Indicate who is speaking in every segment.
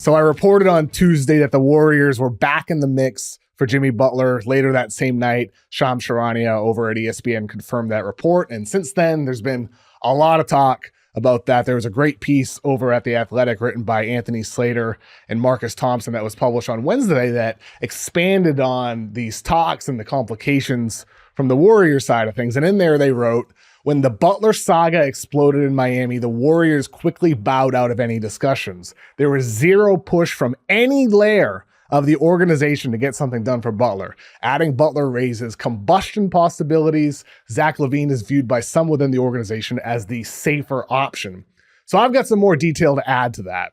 Speaker 1: So I reported on Tuesday that the Warriors were back in the mix for Jimmy Butler. Later that same night, Shams Charania over at ESPN confirmed that report. And since then, there's been a lot of talk about that. There was a great piece over at The Athletic written by Anthony Slater and Marcus Thompson that was published on Wednesday that expanded on these talks and the complications from the Warriors side of things. And in there they wrote, when the Butler saga exploded in Miami, the Warriors quickly bowed out of any discussions. There was zero push from any layer of the organization to get something done for Butler. Adding Butler raises combustion possibilities. Zach LaVine is viewed by some within the organization as the safer option. So I've got some more detail to add to that.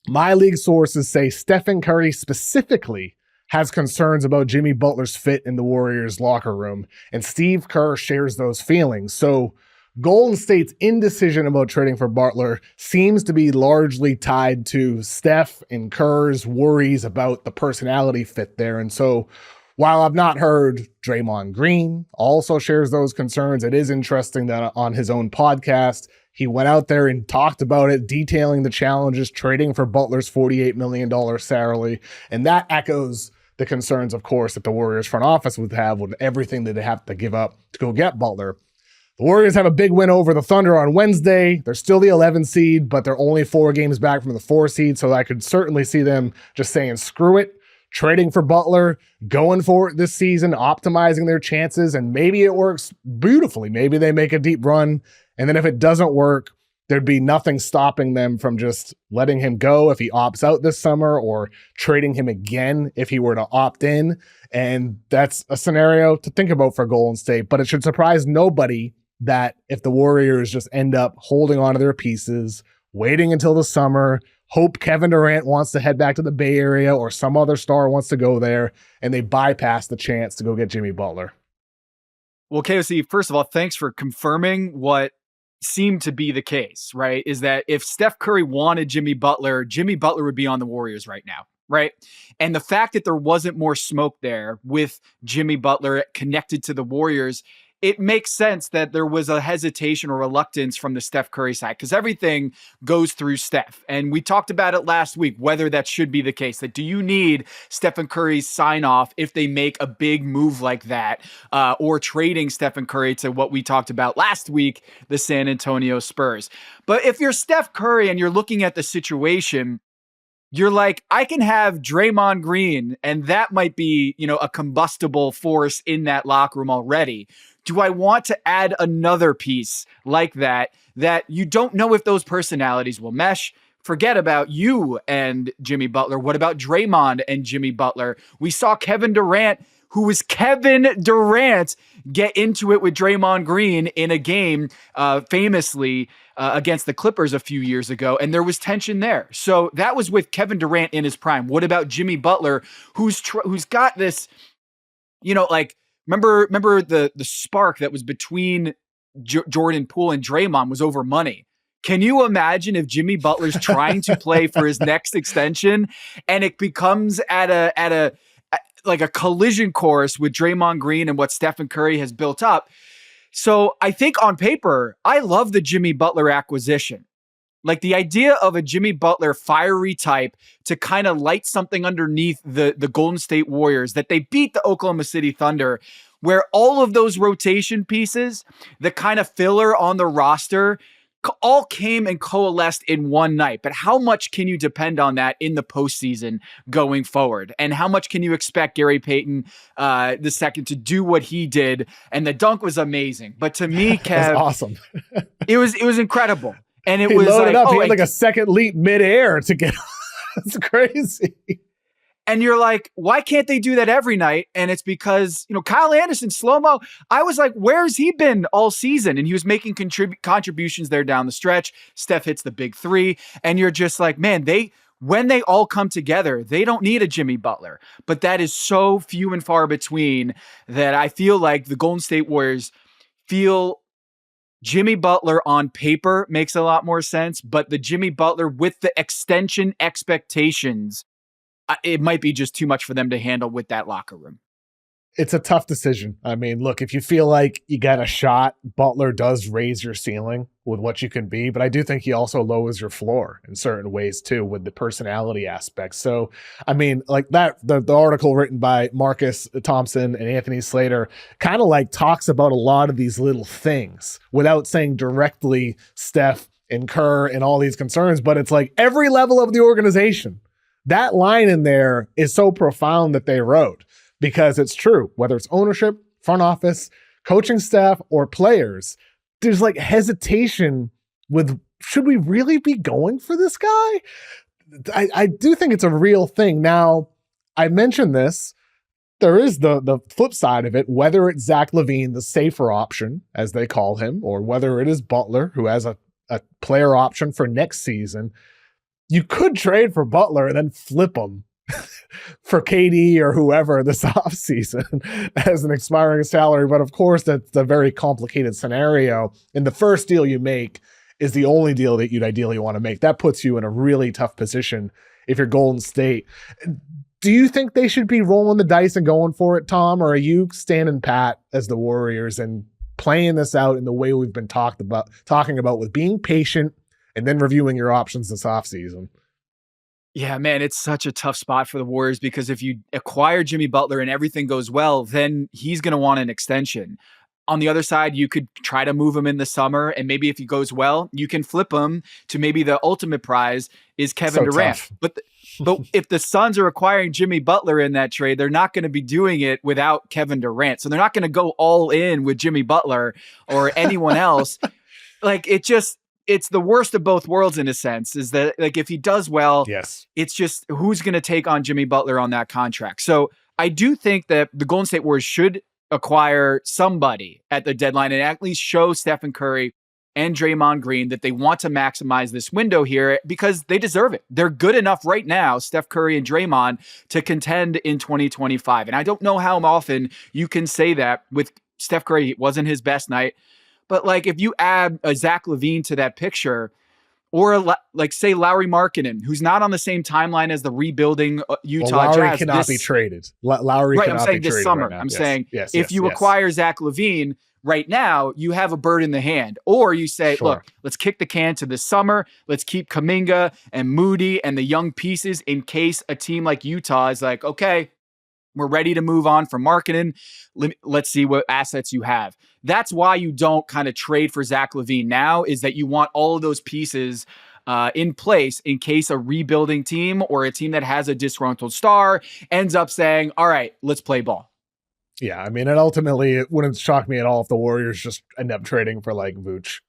Speaker 1: My league sources say Stephen Curry specifically has concerns about Jimmy Butler's fit in the Warriors locker room, and Steve Kerr shares those feelings. So Golden State's indecision about trading for Butler seems to be largely tied to Steph and Kerr's worries about the personality fit there. And so while I've not heard Draymond Green also shares those concerns, it is interesting that on his own podcast, he went out there and talked about it, detailing the challenges trading for Butler's $48 million salary. And that echoes the concerns, of course, that the Warriors front office would have with everything that they have to give up to go get Butler. The Warriors have a big win over the Thunder on Wednesday. They're still the 11 seed, but they're only 4 games back from the 4 seed, so I could certainly see them just saying, screw it, trading for Butler, going for it this season, optimizing their chances, and maybe it works beautifully. Maybe they make a deep run, and then if it doesn't work, there'd be nothing stopping them from just letting him go if he opts out this summer or trading him again if he were to opt in. And that's a scenario to think about for Golden State, but it should surprise nobody that if the Warriors just end up holding on to their pieces, waiting until the summer, hope Kevin Durant wants to head back to the Bay Area or some other star wants to go there, and they bypass the chance to go get Jimmy Butler.
Speaker 2: Well, KOC, first of all, thanks for confirming what seemed to be the case, right? Is that if Steph Curry wanted Jimmy Butler would be on the Warriors right now, right? And the fact that there wasn't more smoke there with Jimmy Butler connected to the Warriors, it makes sense that there was a hesitation or reluctance from the Steph Curry side because everything goes through Steph. And we talked about it last week, whether that should be the case. That do you need Stephen Curry's sign off if they make a big move like that or trading Stephen Curry to what we talked about last week, the San Antonio Spurs. But if you're Steph Curry and you're looking at the situation, you're like, I can have Draymond Green, and that might be, a combustible force in that locker room already. Do I want to add another piece like that you don't know if those personalities will mesh? Forget about you and Jimmy Butler. What about Draymond and Jimmy Butler? We saw Kevin Durant, who was Kevin Durant, get into it with Draymond Green in a game famously against the Clippers a few years ago, and there was tension there. So that was with Kevin Durant in his prime. What about Jimmy Butler, who's got this, remember the spark that was between Jordan Poole and Draymond was over money. Can you imagine if Jimmy Butler's trying to play for his next extension and it becomes at a collision course with Draymond Green and what Stephen Curry has built up? So I think on paper, I love the Jimmy Butler acquisition. Like the idea of a Jimmy Butler fiery type to kind of light something underneath the Golden State Warriors, that they beat the Oklahoma City Thunder, where all of those rotation pieces, the kind of filler on the roster, all came and coalesced in one night. But how much can you depend on that in the postseason going forward? And how much can you expect Gary Payton the second to do what he did? And the dunk was amazing. But to me, Kev,
Speaker 1: awesome.
Speaker 2: it was incredible. And it
Speaker 1: he
Speaker 2: was
Speaker 1: loaded
Speaker 2: like,
Speaker 1: up. He had like a second leap midair to get. It's crazy.
Speaker 2: And you're like, why can't they do that every night? And it's because, Kyle Anderson, slow-mo, I was like, where's he been all season? And he was making contributions there down the stretch. Steph hits the big three. And you're just like, man, when they all come together, they don't need a Jimmy Butler. But that is so few and far between that I feel like the Golden State Warriors feel Jimmy Butler on paper makes a lot more sense, but the Jimmy Butler with the extension expectations, it might be just too much for them to handle with that locker room.
Speaker 1: It's a tough decision. I mean, look, if you feel like you got a shot, Butler does raise your ceiling with what you can be, but I do think he also lowers your floor in certain ways too with the personality aspect. So, I mean, like that, the article written by Marcus Thompson and Anthony Slater kind of like talks about a lot of these little things without saying directly Steph and Kerr and all these concerns, but it's like every level of the organization. That line in there is so profound that they wrote. Because it's true, whether it's ownership, front office, coaching staff, or players, there's like hesitation with, should we really be going for this guy? I do think it's a real thing. Now, I mentioned this. There is the flip side of it, whether it's Zach LaVine, the safer option, as they call him, or whether it is Butler, who has a player option for next season. You could trade for Butler and then flip him for KD or whoever this offseason as an expiring salary. But of course, that's a very complicated scenario. And the first deal you make is the only deal that you'd ideally want to make. That puts you in a really tough position if you're Golden State. Do you think they should be rolling the dice and going for it, Tom? Or are you standing pat as the Warriors and playing this out in the way we've been talking about with being patient and then reviewing your options this offseason?
Speaker 2: Yeah, man, it's such a tough spot for the Warriors because if you acquire Jimmy Butler and everything goes well, then he's going to want an extension. On the other side, you could try to move him in the summer, and maybe if he goes well, you can flip him to maybe the ultimate prize is Kevin Durant.
Speaker 1: Tough.
Speaker 2: But if the Suns are acquiring Jimmy Butler in that trade, they're not going to be doing it without Kevin Durant. So they're not going to go all in with Jimmy Butler or anyone else. Like it's the worst of both worlds in a sense, is that like if he does well,
Speaker 1: yes,
Speaker 2: it's just who's going to take on Jimmy Butler on that contract. So I do think that the Golden State Warriors should acquire somebody at the deadline and at least show Stephen Curry and Draymond Green that they want to maximize this window here because they deserve it. They're good enough right now, Steph Curry and Draymond, to contend in 2025. And I don't know how often you can say that with Steph Curry. It wasn't his best night. But like if you add a Zach LaVine to that picture, or like say Lauri Markkanen, who's not on the same timeline as the rebuilding Utah
Speaker 1: Lauri
Speaker 2: Jazz.
Speaker 1: cannot be traded. Lauri
Speaker 2: right,
Speaker 1: cannot
Speaker 2: I'm saying
Speaker 1: be traded
Speaker 2: this summer.
Speaker 1: right now.
Speaker 2: I'm
Speaker 1: yes.
Speaker 2: saying
Speaker 1: yes,
Speaker 2: if you acquire Zach LaVine right now, you have a bird in the hand. Or you say, look, let's kick the can to this summer. Let's keep Kuminga and Moody and the young pieces in case a team like Utah is like, okay, we're ready to move on from Markkanen. Let's see what assets you have. That's why you don't kind of trade for Zach LaVine now, is that you want all of those pieces in place in case a rebuilding team or a team that has a disgruntled star ends up saying, all right, let's play ball.
Speaker 1: Yeah, I mean, and ultimately, it wouldn't shock me at all if the Warriors just end up trading for like Vooch.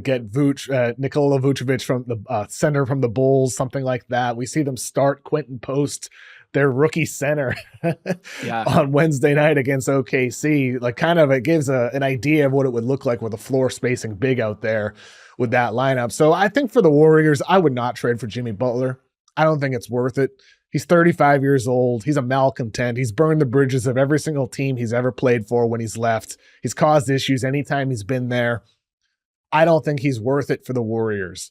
Speaker 1: Get Vooch, Nikola Vucevic from the center from the Bulls, something like that. We see them start Quentin Post, their rookie center, on Wednesday night against OKC. Like, kind of, it gives an idea of what it would look like with a floor spacing big out there with that lineup. So I think for the Warriors, I would not trade for Jimmy Butler. I don't think it's worth it. He's 35 years old. He's a malcontent. He's burned the bridges of every single team he's ever played for when he's left. He's caused issues anytime he's been there. I don't think he's worth it for the Warriors.